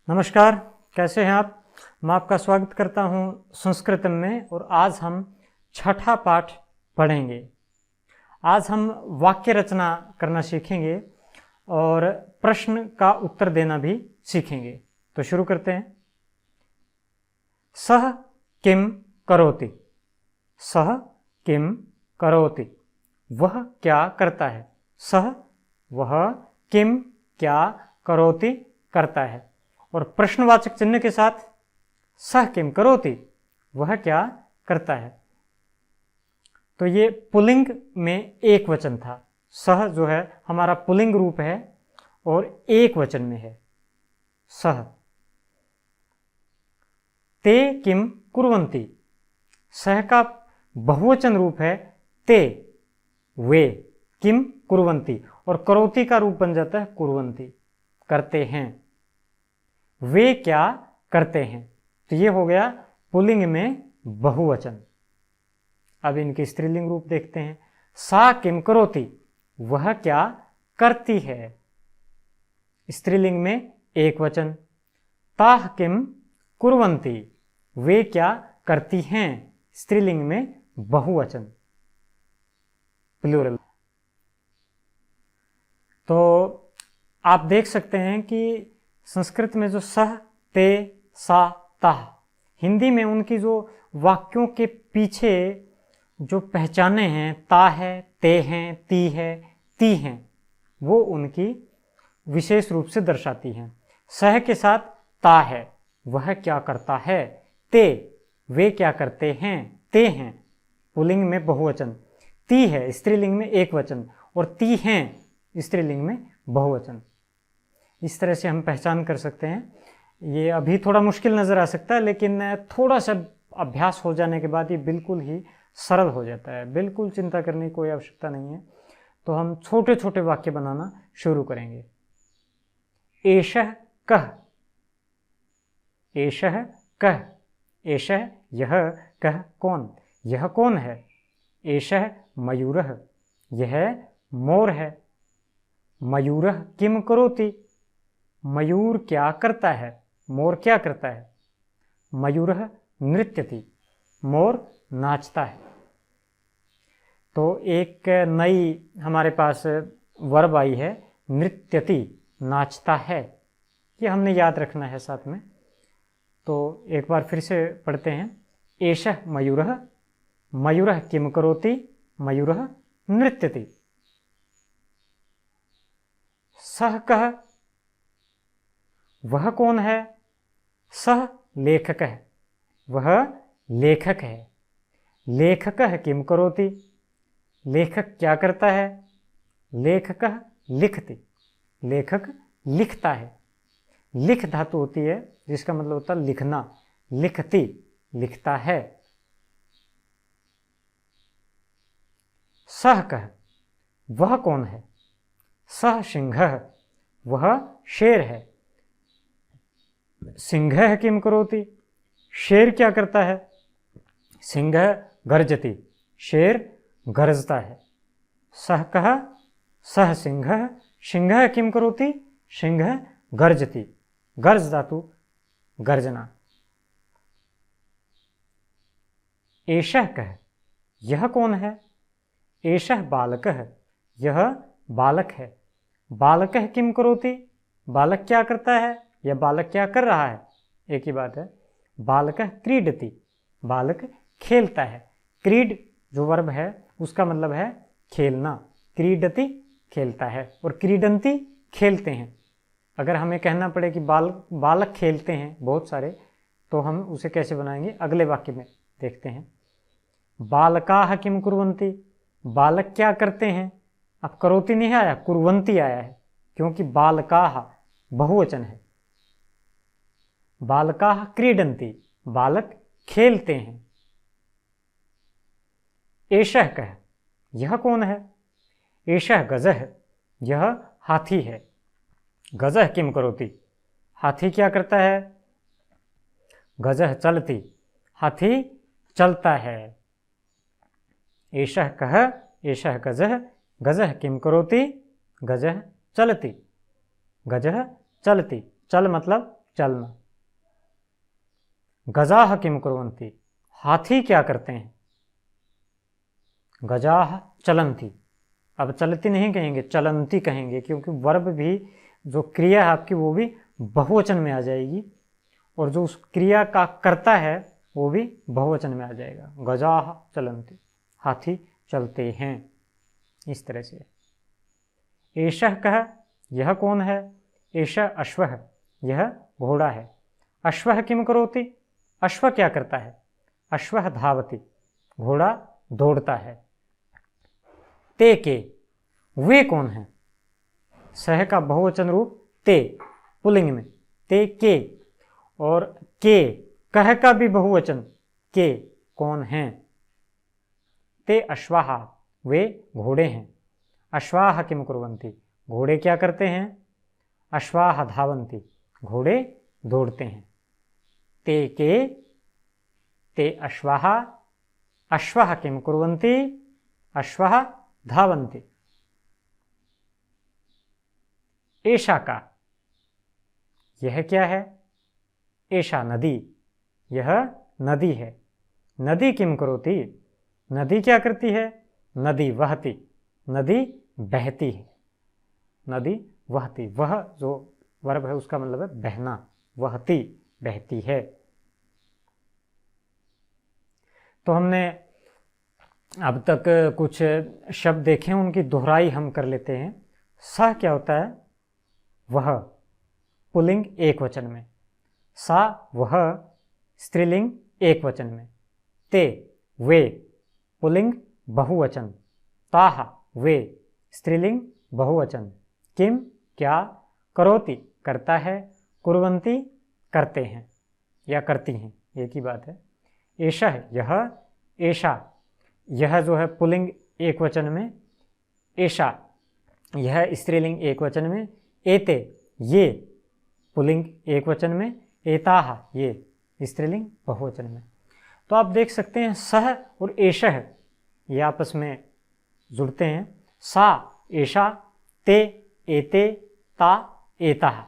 नमस्कार, कैसे हैं आप। मैं आपका स्वागत करता हूं संस्कृत में। और आज हम छठा पाठ पढ़ेंगे। आज हम वाक्य रचना करना सीखेंगे और प्रश्न का उत्तर देना भी सीखेंगे। तो शुरू करते हैं। सह किम करोति। सह किम करोति, वह क्या करता है। सह वह, किम क्या, करोति करता है। और प्रश्नवाचक चिन्ह के साथ सह किम करोति, वह क्या करता है। तो ये पुल्लिंग में एक वचन था। सह जो है हमारा पुल्लिंग रूप है और एक वचन में है सह। ते किम कुर्वन्ति, सह का बहुवचन रूप है ते, वे। किम कुर्वन्ति, और करोति का रूप बन जाता है कुर्वन्ति, करते हैं। वे क्या करते हैं। तो ये हो गया पुल्लिंग में बहुवचन। अब इनके स्त्रीलिंग रूप देखते हैं। सा किम करोति, वह क्या करती है, स्त्रीलिंग में एक वचन। ताह किम कुर्वन्ति, वे क्या करती हैं, स्त्रीलिंग में बहुवचन, प्लूरल। तो आप देख सकते हैं कि संस्कृत में जो सह, ते, सा, ताह, हिंदी में उनकी जो वाक्यों के पीछे जो पहचाने हैं, ता है, ते हैं, ती है, ती हैं, वो उनकी विशेष रूप से दर्शाती हैं। सह के साथ ता है, वह क्या करता है। ते, वे क्या करते हैं, ते हैं, पुल्लिंग में बहुवचन। ती है, स्त्रीलिंग में एक वचन। और ती हैं, स्त्रीलिंग में बहुवचन। इस तरह से हम पहचान कर सकते हैं। ये अभी थोड़ा मुश्किल नज़र आ सकता है, लेकिन थोड़ा सा अभ्यास हो जाने के बाद ये बिल्कुल ही सरल हो जाता है। बिल्कुल चिंता करने की कोई आवश्यकता नहीं है। तो हम छोटे छोटे वाक्य बनाना शुरू करेंगे। एषः कः, एषः कः, एषः यह, कः कौन, यह कौन है। एषः मयूरः, यह मोर है। मयूरः किम करोति, मयूर क्या करता है, मोर क्या करता है। मयूरः नृत्यति, मोर नाचता है। तो एक नई हमारे पास वर्ब आई है, नृत्यति, नाचता है। ये हमने याद रखना है साथ में। तो एक बार फिर से पढ़ते हैं। एषः मयूरः, मयूरः किम करोति, मयूरः नृत्यति। सः कः, वह कौन है। सः लेखकः, वह लेखक है। लेखकः किम करोति, लेखक क्या करता है। लेखकः लिखति, लेखक लिखता है। लिख धातु होती है जिसका मतलब होता है लिखना। लिखति, लिखता है। सः कः, वह कौन है। सः सिंहः, वह शेर है। सिंहः किम करोति, शेर क्या करता है। सिंहः गर्जति, शेर गरजता है। सः कः, सः सिंहः, सिंहः किम करोति, सिंहः गर्जति, गर्ज धातु गर्जना। एषः कः, यह कौन है। एषः बालकः, यह बालक है। बालकः किम करोति, बालक क्या करता है या बालक क्या कर रहा है, एक ही बात है। बालकः क्रीडति, बालक खेलता है। क्रीड जो वर्ब है उसका मतलब है खेलना। क्रीडति खेलता है और क्रीडन्ति खेलते हैं। अगर हमें कहना पड़े कि बालक खेलते हैं बहुत सारे, तो हम उसे कैसे बनाएंगे, अगले वाक्य में देखते हैं। बालकाः किम कुर्वन्ति, बालक क्या करते हैं। अब करोति नहीं आया, कुर्वन्ति आया है, क्योंकि बालकाः बहुवचन है। बालकाः क्रीडन्ति, बालक खेलते हैं। एषः कः, यह कौन है। एषः गजः, यह हाथी है। गजः किम करोति, हाथी क्या करता है। गजः चलति, हाथी चलता है। एषः कः, एषः गजः, गजः किम करोति, गजः चलति, गजः चलति। चल मतलब चलना। गजाः किम कुर्वन्ति, हाथी क्या करते हैं। गजाः चलन्ति, अब चलती नहीं कहेंगे, चलन्ति कहेंगे, क्योंकि वर्ब भी, जो क्रिया है आपकी वो भी बहुवचन में आ जाएगी, और जो उस क्रिया का कर्ता है वो भी बहुवचन में आ जाएगा। गजाः चलन्ति, हाथी चलते हैं, इस तरह से। एषः कः, यह कौन है। एषः अश्वः, यह घोड़ा है। अश्वः किम करोति, अश्व क्या करता है। अश्वः धावति, घोड़ा दौड़ता है। ते के, वे कौन है। सह का बहुवचन रूप ते, पुल्लिंग में, ते के, और के कह का भी बहुवचन के, कौन हैं। ते अश्वाः, वे घोड़े हैं। अश्वाः किम कुर्वन्ति, घोड़े क्या करते हैं। अश्वाः धावन्ति, घोड़े दौड़ते हैं। ते के, ते अश्वाः, अश्वः किम कुर्वन्ति, अश्वः धावन्ति। एषा का, यह क्या है। एषा नदी, यह नदी है। नदी किम करोति, नदी क्या करती है। नदी वहति, नदी बहती है। नदी वहती, वह जो वर्ब है उसका मतलब है बहना, वहती, बहती है। तो हमने अब तक कुछ शब्द देखे, उनकी दोहराई हम कर लेते हैं। सह क्या होता है, वह, पुल्लिंग एक वचन में। सा, वह, स्त्रीलिंग एक वचन में। ते, वे, पुल्लिंग बहुवचन। ताह, वे, स्त्रीलिंग बहुवचन। किम, क्या, करोति, करता है, कुर्वन्ति, करते हैं या करती हैं, एक ही बात है। एषः, यह, एषा, यह जो है पुल्लिंग एक वचन में, एषा, यह स्त्रीलिंग एक वचन में। एते, ये, पुल्लिंग एक वचन में। एताः, ये, स्त्रीलिंग बहुवचन में। तो आप देख सकते हैं सह और एषः ये आपस में जुड़ते हैं। सा, एषा, ते, एते, ता, एताः,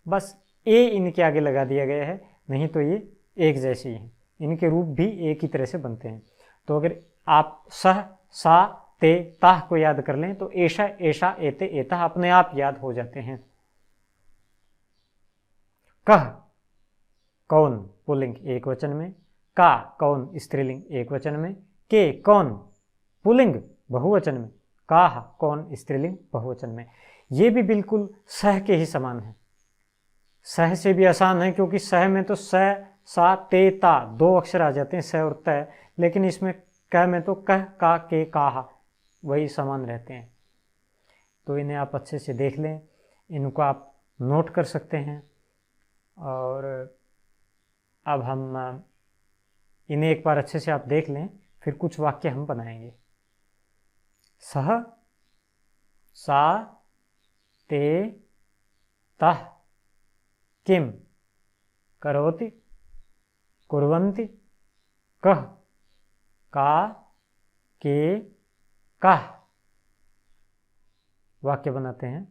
बस ए इनके आगे लगा दिया गया है, नहीं तो ये एक जैसे ही हैं, इनके रूप भी एक ही तरह से बनते हैं। तो अगर आप सह, सा, ते, ताह को याद कर लें तो एषा, एषा, एते, एताः अपने आप याद हो जाते हैं। कह, कौन, पुल्लिंग एक वचन में। का, कौन, स्त्रीलिंग एक वचन में। के, कौन, पुल्लिंग बहुवचन में। काह, कौन, स्त्रीलिंग बहुवचन में। ये भी बिल्कुल सह के ही समान है, सह से भी आसान है, क्योंकि सह में तो स, सा, ते, ता दो अक्षर आ जाते हैं, स और त, लेकिन इसमें कह में तो कह, का, के, काह वही समान रहते हैं। तो इन्हें आप अच्छे से देख लें, इनको आप नोट कर सकते हैं। और अब हम इन्हें एक बार अच्छे से आप देख लें, फिर कुछ वाक्य हम बनाएंगे। सह, सा, ते, तः, किम, करोति, कुर्वन्ति, कह, का, के, कः। वाक्य बनाते हैं।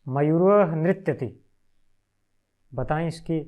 मयूरः नृत्यति, बताएं इसकी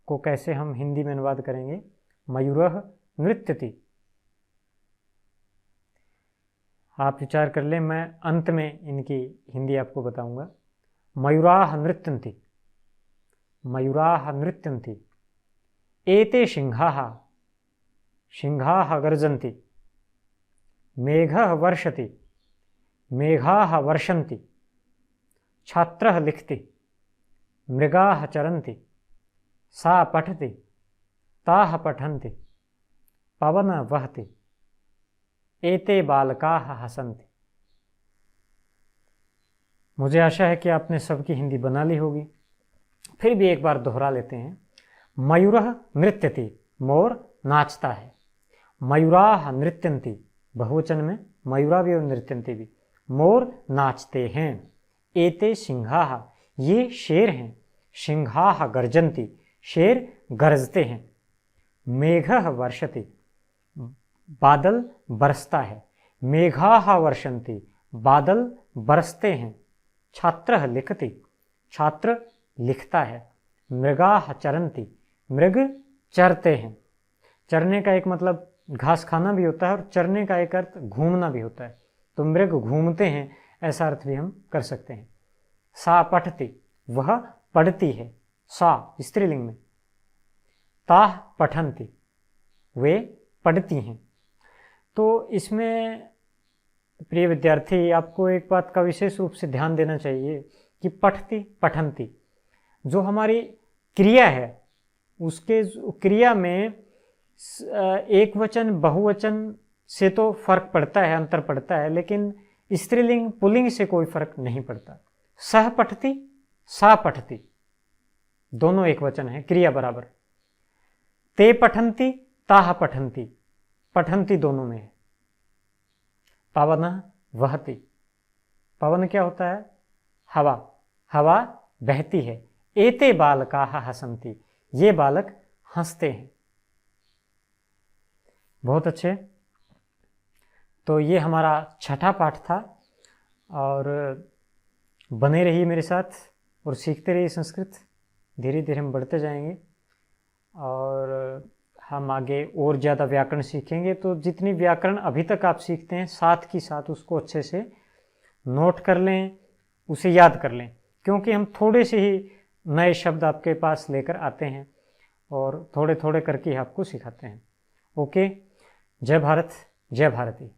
को कैसे हम हिंदी में अनुवाद करेंगे। मयूरः नृत्यति, आप विचार कर लें, मैं अंत में इनकी हिंदी आपको बताऊंगा। मयूराः नृत्यन्ति, मयूराः नृत्यन्ति। एते सिंहाः, सिंहाः गर्जन्ति। मेघः वर्षति, मेघाः वर्षन्ति। छात्रः लिखति, मृगाः चरन्ति। सा पठति, ताः पठन्ति। पवनः वहति, एते बालकाः हसन्ति। मुझे आशा है कि आपने सबकी हिंदी बना ली होगी, फिर भी एक बार दोहरा लेते हैं। मयूरः नृत्यति, मोर नाचता है। मयूराः नृत्यन्ति, बहुवचन में मयूरा भी और नृत्यन्ति भी, मोर नाचते हैं। एते सिंहाः, ये शेर हैं। सिंहाः गर्जन्ति, शेर गरजते हैं। मेघः वर्षति, बादल बरसता है। मेघाः वर्षन्ति, बादल बरसते हैं। छात्रः लिखति, छात्र लिखता है। मृगाः चरन्ति, मृग चरते हैं। चरने का एक मतलब घास खाना भी होता है और चरने का एक अर्थ घूमना भी होता है, तो मृग घूमते हैं ऐसा अर्थ भी हम कर सकते हैं। सा पठति, वह पढ़ती है, सा स्त्रीलिंग में। ताः पठन्ति, वे पढ़ती हैं। तो इसमें प्रिय विद्यार्थी आपको एक बात का विशेष रूप से ध्यान देना चाहिए कि पठती पठन्ति जो हमारी क्रिया है, उसके क्रिया में एक वचन बहुवचन से तो फर्क पड़ता है, अंतर पड़ता है, लेकिन स्त्रीलिंग पुल्लिंग से कोई फर्क नहीं पड़ता। सह पठती, सा पठती, दोनों एक वचन है, क्रिया बराबर। ते पठन्ति, ताः पठन्ति, पठन्ति दोनों में है। पवनः वहति, पवन क्या होता है? हवा, हवा बहती है। एते बालकाः हसन्ति, ये बालक हंसते हैं। बहुत अच्छे। तो ये हमारा छठा पाठ था और बने रहिए मेरे साथ और सीखते रहिए संस्कृत। धीरे धीरे हम बढ़ते जाएंगे और हम आगे और ज़्यादा व्याकरण सीखेंगे। तो जितनी व्याकरण अभी तक आप सीखते हैं साथ ही साथ उसको अच्छे से नोट कर लें, उसे याद कर लें, क्योंकि हम थोड़े से ही नए शब्द आपके पास लेकर आते हैं और थोड़े थोड़े करके आपको सिखाते हैं। ओके, जय भारत, जय भारती।